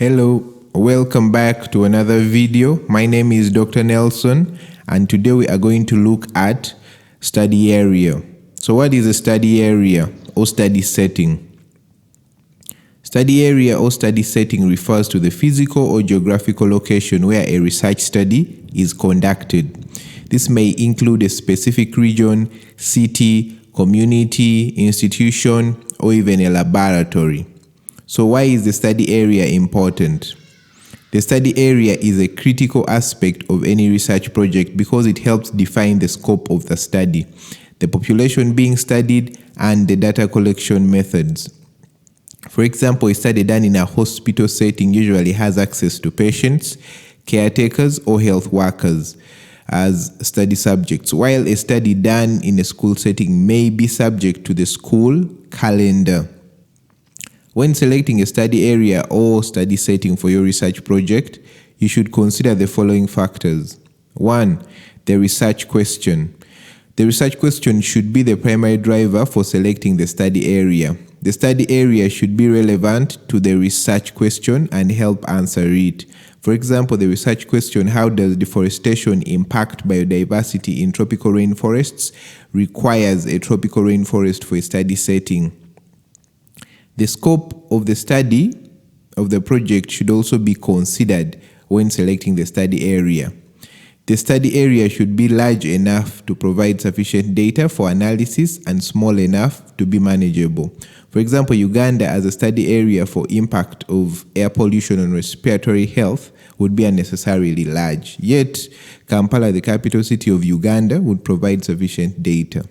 Hello, welcome back to another video. My name is Dr. Nelson, and today we are going to look at study area. So what is a study area or study setting? Study area or study setting refers to the physical or geographical location where a research study is conducted. This may include a specific region, city, community, institution, or even a laboratory. So why is the study area important? The study area is a critical aspect of any research project because it helps define the scope of the study, the population being studied, and the data collection methods. For example, a study done in a hospital setting usually has access to patients, caretakers, or health workers as study subjects, while a study done in a school setting may be subject to the school calendar. When selecting a study area or study setting for your research project, you should consider the following factors. 1. The research question. The research question should be the primary driver for selecting the study area. The study area should be relevant to the research question and help answer it. For example, the research question, how does deforestation impact biodiversity in tropical rainforests, requires a tropical rainforest for a study setting. The scope of the study of the project should also be considered when selecting the study area. The study area should be large enough to provide sufficient data for analysis and small enough to be manageable. For example, Uganda as a study area for impact of air pollution on respiratory health would be unnecessarily large. Yet, Kampala, the capital city of Uganda, would provide sufficient data.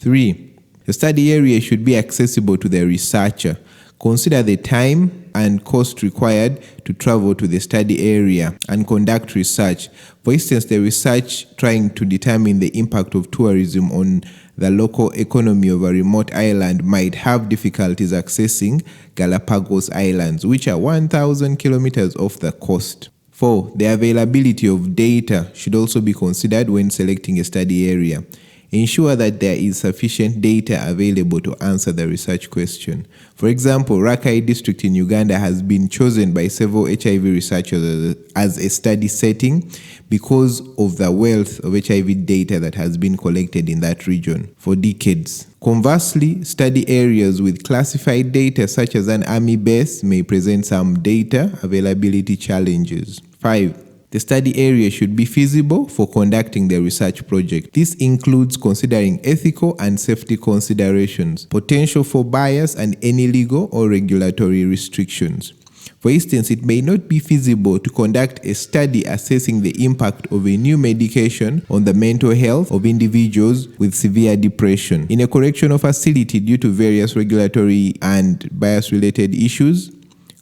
3. The study area should be accessible to the researcher. Consider the time and cost required to travel to the study area and conduct research. For instance, the research trying to determine the impact of tourism on the local economy of a remote island might have difficulties accessing Galapagos Islands, which are 1,000 kilometers off the coast. 4. The availability of data should also be considered when selecting a study area. Ensure that there is sufficient data available to answer the research question. For example, Rakai district in Uganda has been chosen by several HIV researchers as a study setting because of the wealth of HIV data that has been collected in that region for decades. Conversely, study areas with classified data such as an army base may present some data availability challenges. 5. The study area should be feasible for conducting the research project. This includes considering ethical and safety considerations, potential for bias, and any legal or regulatory restrictions. For instance, it may not be feasible to conduct a study assessing the impact of a new medication on the mental health of individuals with severe depression in a correctional facility due to various regulatory and bias-related issues.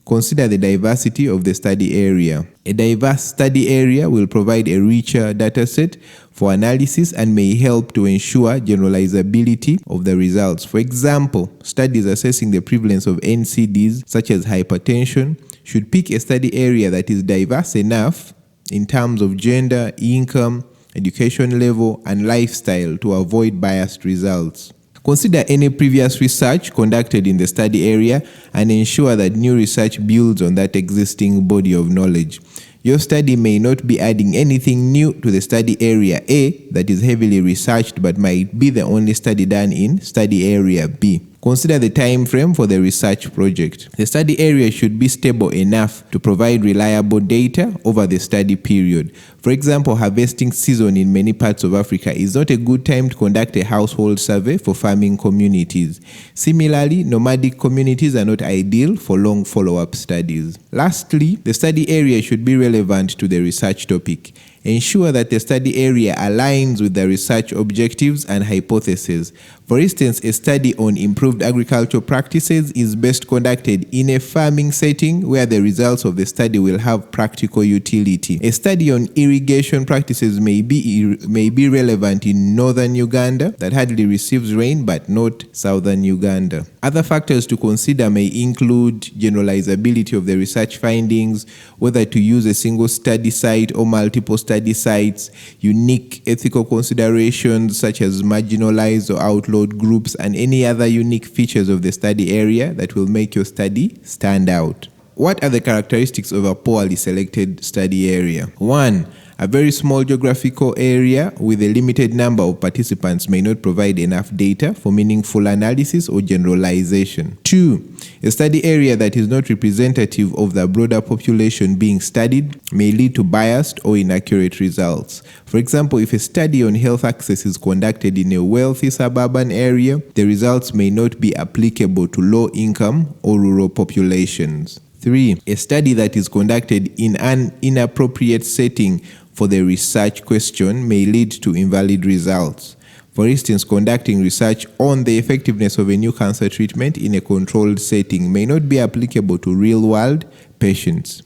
Consider the diversity of the study area. A diverse study area will provide a richer dataset for analysis and may help to ensure generalizability of the results. For example, studies assessing the prevalence of NCDs such as hypertension should pick a study area that is diverse enough in terms of gender, income, education level, and lifestyle to avoid biased results. Consider any previous research conducted in the study area and ensure that new research builds on that existing body of knowledge. Your study may not be adding anything new to the study area A that is heavily researched but might be the only study done in study area B. Consider the time frame for the research project. The study area should be stable enough to provide reliable data over the study period. For example, harvesting season in many parts of Africa is not a good time to conduct a household survey for farming communities. Similarly, nomadic communities are not ideal for long follow-up studies. Lastly, the study area should be relevant to the research topic. Ensure that the study area aligns with the research objectives and hypotheses. For instance, a study on improved agricultural practices is best conducted in a farming setting where the results of the study will have practical utility. A study on irrigation practices may be relevant in northern Uganda that hardly receives rain but not southern Uganda. Other factors to consider may include generalizability of the research findings, whether to use a single study site or multiple study sites, unique ethical considerations such as marginalized or outlawed groups, and any other unique features of the study area that will make your study stand out. what are the characteristics of a poorly selected study area? 1. A very small geographical area with a limited number of participants may not provide enough data for meaningful analysis or generalization. 2. A study area that is not representative of the broader population being studied may lead to biased or inaccurate results. For example, if a study on health access is conducted in a wealthy suburban area, the results may not be applicable to low-income or rural populations. 3. A study that is conducted in an inappropriate setting for the research question may lead to invalid results. For instance, conducting research on the effectiveness of a new cancer treatment in a controlled setting may not be applicable to real-world patients.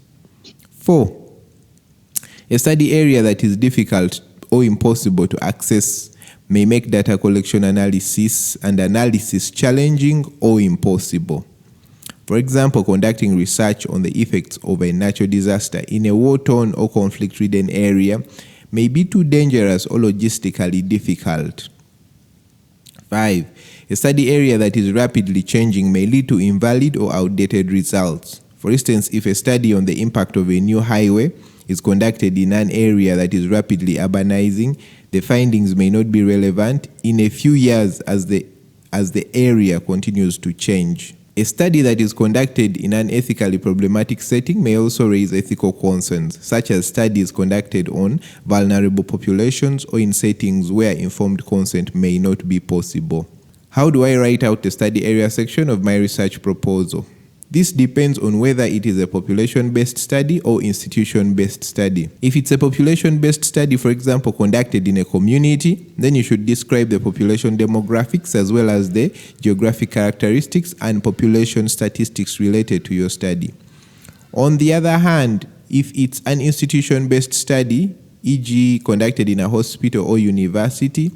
4. A study area that is difficult or impossible to access may make data collection analysis challenging or impossible. For example, conducting research on the effects of a natural disaster in a war-torn or conflict-ridden area may be too dangerous or logistically difficult. 5. A study area that is rapidly changing may lead to invalid or outdated results. For instance, if a study on the impact of a new highway is conducted in an area that is rapidly urbanizing, the findings may not be relevant in a few years as the area continues to change. A study that is conducted in an ethically problematic setting may also raise ethical concerns, such as studies conducted on vulnerable populations or in settings where informed consent may not be possible. How do I write out the study area section of my research proposal? This depends on whether it is a population-based study or institution-based study. If it's a population-based study, for example, conducted in a community, then you should describe the population demographics as well as the geographic characteristics and population statistics related to your study. On the other hand, if it's an institution-based study, e.g. conducted in a hospital or university,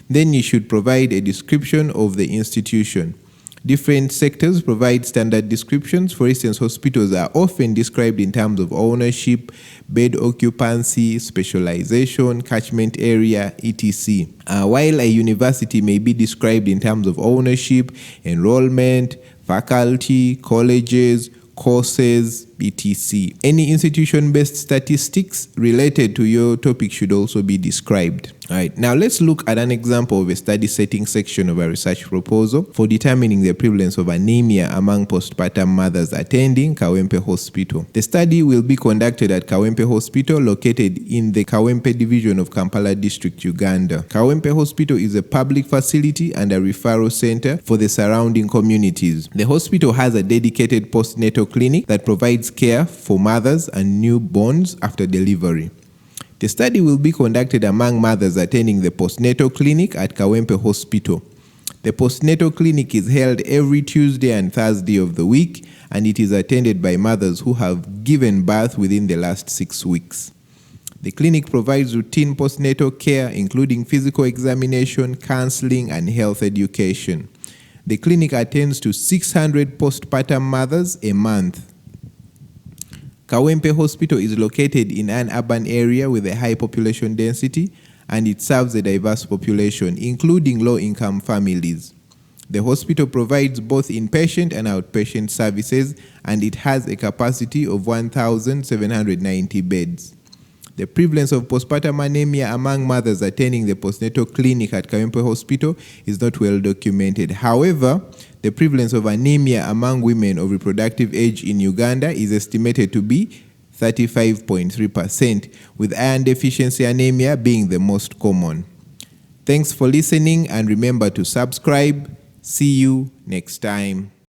then you should provide a description of the institution. Different sectors provide standard descriptions. For instance, hospitals are often described in terms of ownership, bed occupancy, specialization, catchment area, etc. While a university may be described in terms of ownership, enrollment, faculty, colleges, courses, etc. Any institution-based statistics related to your topic should also be described. Alright, now let's look at an example of a study setting section of a research proposal for determining the prevalence of anemia among postpartum mothers attending Kawempe Hospital. The study will be conducted at Kawempe Hospital, located in the Kawempe division of Kampala District, Uganda. Kawempe Hospital is a public facility and a referral center for the surrounding communities. The hospital has a dedicated postnatal clinic that provides care for mothers and newborns after delivery. The study will be conducted among mothers attending the postnatal clinic at Kawempe Hospital. The postnatal clinic is held every Tuesday and Thursday of the week, and it is attended by mothers who have given birth within the last 6 weeks. The clinic provides routine postnatal care, including physical examination, counseling, and health education. The clinic attends to 600 postpartum mothers a month. Kawempe Hospital is located in an urban area with a high population density, and it serves a diverse population, including low-income families. The hospital provides both inpatient and outpatient services, and it has a capacity of 1,790 beds. The prevalence of postpartum anemia among mothers attending the postnatal clinic at Kawempe Hospital is not well documented. However, the prevalence of anemia among women of reproductive age in Uganda is estimated to be 35.3%, with iron deficiency anemia being the most common. Thanks for listening, and remember to subscribe. See you next time.